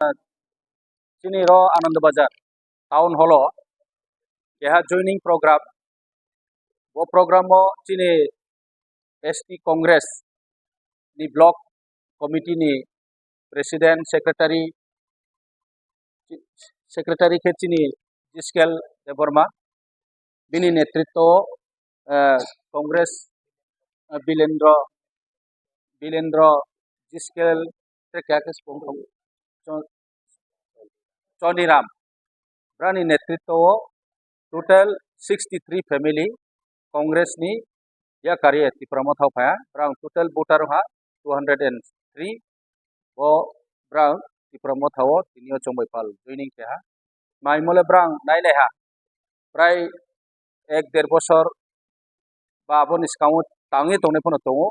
Sini ro Anand Bazar Town Hall keha joining program wo program mo sini ST Congress ni block committee ni president secretary ke sini Jiskel Deborma bini netritto Congress Bilendra Jiskel Trekakes Choniram Brani netritto total 63 family Congress ni ya karya ti promote hau brang total voter ha 203 wo brang ti promote hau tinio chombai pal joining ke ha mai mole brang nai le ha prai 1-1.5 বছর ba abon iskaut tangi tongne phono tongo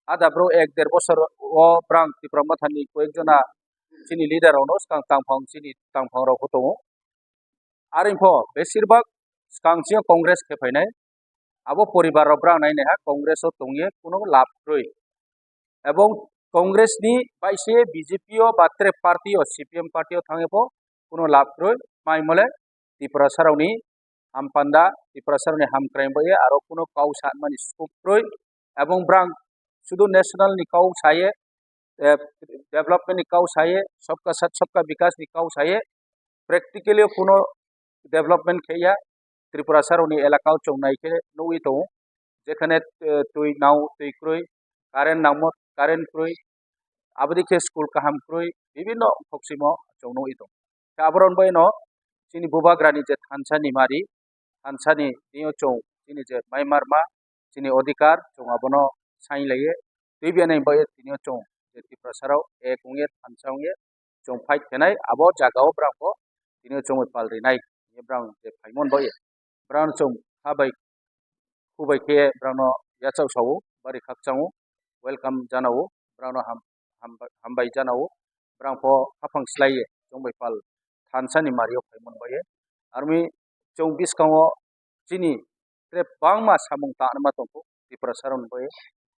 ada bro 1-1.5 বছর o brang ti promote hani koekjona chini leader ono skang tangphang chini tangphang ro tongo arimpo besirbak skangsi congress ke phainai abo poribar ro brang nai ha congress o tongie kuno লাভ রই এবং Congress ni baise BJP o batre party o CPM party o thangebo kuno লাভ রই mai mole Tripura saroni hampanda Tripura saroni hamkraim boye aro kuno kau satmani scope roi এবং brang শুধু national ni kau saye development ni kau saye सबका साथ सबका विकास ni kau saye practically kuno development kheya Tripura saroni elakao chongnai ke noi to যেখানে তুই নাও তুই ক্রই current নামো current ক্রই আবদি কে school কাহাম ক্রই বিভিন্ন ফক্সিমো চৌনো ইতো কাবরন বইনো চিনি বুবাগ্রানি যে থানসানি মারি থানসানি নিও চৌ চিনি যে মাইমারমা চিনি অধিকার চৌঙাবনো সাই লাইয়ে তুই বিয়ানাই বয়ে তিনিও চৌ যে ত্রিপুরাসারাও এক উঙে থানসাউঙে চৌ ফাইট থেনাই আবো জাগাও ব্রাঙ্কো তিনিও চৌঙে পালরি নাই ব্রাং যে ফাইমন বয়ে ব্রাং চৌ হাবাই Kubai ke brano yachau sawu bari khakchau welcome janau brano hambai janau brang po hafang slai jongbai pal thansani mario phaimon baye armi 24 kango chini tre bangma samung ta ma tongko Tripura saron baye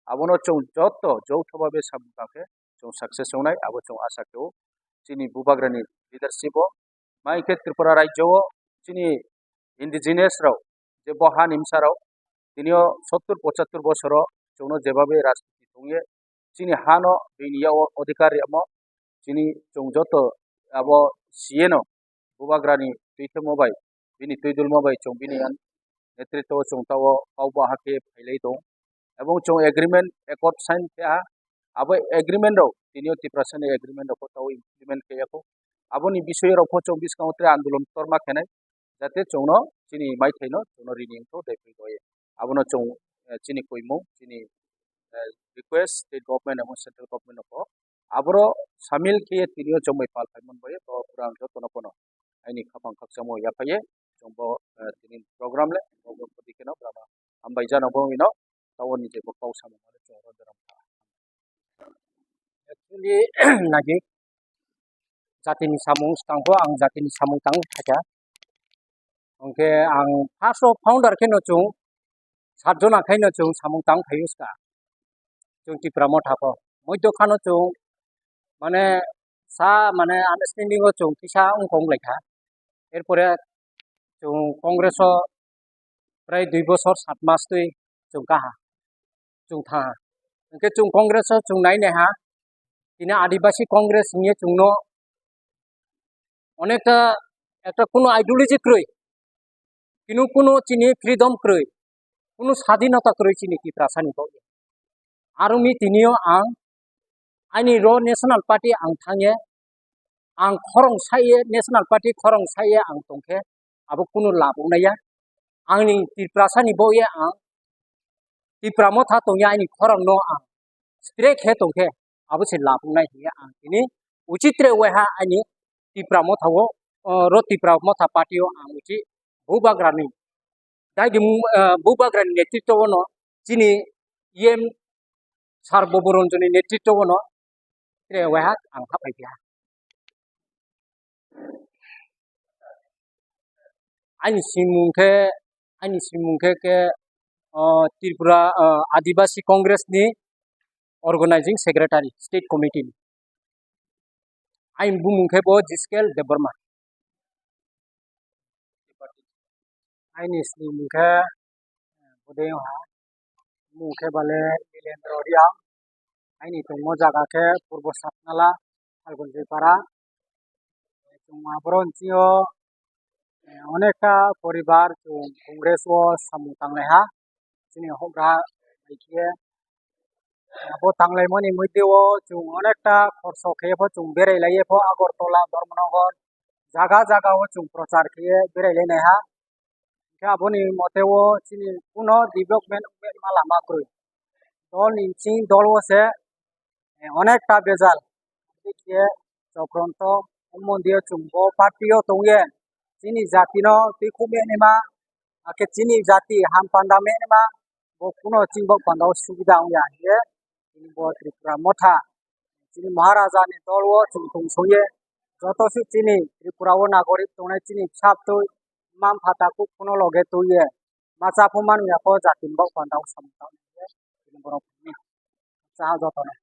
abono chong jotto jouthobabe samung ta ke chong success honai abo chong asa keo chini bubagrani leadership o mai ke Tripura rajyo chini indigenous rao je boha nimsa rao তিনিও 70-75 বছর চৌনো যেভাবে রাজনীতি থংয়ে চিনি হানো বিনিয়া অধিকার এমো চিনি চৌজত আব সিয়েনো বুবাগ্রানি তুইতে মবাই বিনি তুইদুল মবাই চৌ বিনিয়ান নেতৃত্ব চৌতাও কাউবা হাকে ফাইলাই দं এবং চৌ এগ্রিমেন্ট একর্ড সাইন কেয়া আবো এগ্রিমেন্ট রাও তিনিও ত্রিপুরাসানি এগ্রিমেন্ট রাও তাও ইমপ্লিমেন্ট কেয়াকো আবনি বিষয় রাও 24 কাউত্রে আন্দোলন তরমা খেনাই যাতে চৌনো চিনি মাইথাইনো চৌনো রিনিং তো দেফি দয়ে abono chong chini koimo chini request state government and central government ko abro samil ke tinio chomai pal phaimon boye to prang jo tono kono aini khapang khakchamo ya phaye chombo tinin program le program dikeno brama ambai jana bongino tawoni je ko pau samo le choro daram actually nagi jatini samung stangbo ang jatini samung tang thaja ongke ang first founder ke no chung 7 জন আখাইনো চৌ সামুং তাং থাইউসকা চৌ ত্রিপুরা মঠাপো মধ্যখানো চৌ মানে সা মানে understanding ও চৌ কিসা অংকং লেখা এরপরে চৌ কংগ্রেস প্রায় 2 বছর 7 মাস তুই চৌ কাহা চৌ থা একে চৌ কংগ্রেস চৌ নাই নেহা তিনি আদিবাসী কংগ্রেস নিয়ে চৌনো অনেকটা একটা কোনো আইডিওলজি ক্রই কিন্তু কোনো চিনি ফ্রিডম ক্রই কোনো স্বাধীনতা করেছি নাকি প্রাসানিক আর মি তিনিও আং আইনি র ন্যাশনাল পার্টি আং থাঙে আং খরং সাইয়ে ন্যাশনাল পার্টি খরং সাইয়ে আং তংखे আবো কোনো লাভ নাইয়া आंनि ত্রিপুরাসানি বয়ে आं ত্রিপুরা মথা তংया आंनि खरं नो आं स्ट्रेक हे तंखे आबो से लाभ नाय हिया आं तिनि उचित्रे वेहा आंनि त्रिपुरा मथावो रो त्रिपुरा मथा पार्टीओ आं उचि भूबाग्रानि दाइदि बुबाग्रानि नेतृत्वनो चिनि येम सार बबरंजनि नेतृत्वनो त्रेवाहा आं हाफाइया आंनि सिमुंखे के त्रिपुरा आदिवासी कांग्रेस नि organising secretary state committee Ain bumungke bo Jiskel Deborma. Ain isni mungke bodeng ha mungke bale Lilendra Riang. Ain itu mojaga ke Purbo Satnala Algonji Para. Abroncio অনেকটা পরিবার কংগ্রেস ও সামুতাংলাইহা চিনি হগ্রা দেখিয়ে আবো তাংলাইমনি মধ্যেও जों অনেকটা খরচ খেয়েফো जों বেরাইলাইয়েফো আগরতলা ধর্মনগর জায়গা জায়গাও जों প্রচার খেয়ে বেরাইলাইনাইহা আবনি মতেও চিনি কোনো ডেভেলপমেন্ট মালামাক্রই দল নিচিং দল ওসে অনেকটা বেজাল দেখিয়ে চক্রান্ত মন্দির जों পার্টিও দংয়ে Cini jati no tiku me ni ma, ake cini jati ham panda me ni ma, bo kuno cingbo panda subida ya ye, ini bo Tripura motha, cini Maharaja ni dolwo cungtung soye, joto si cini Tripura wo nagorik tone cini chap tu mam phata ku kuno loge tu ye, maca puman ya po jati bo panda samta ye, ini borok ni, saha joto no.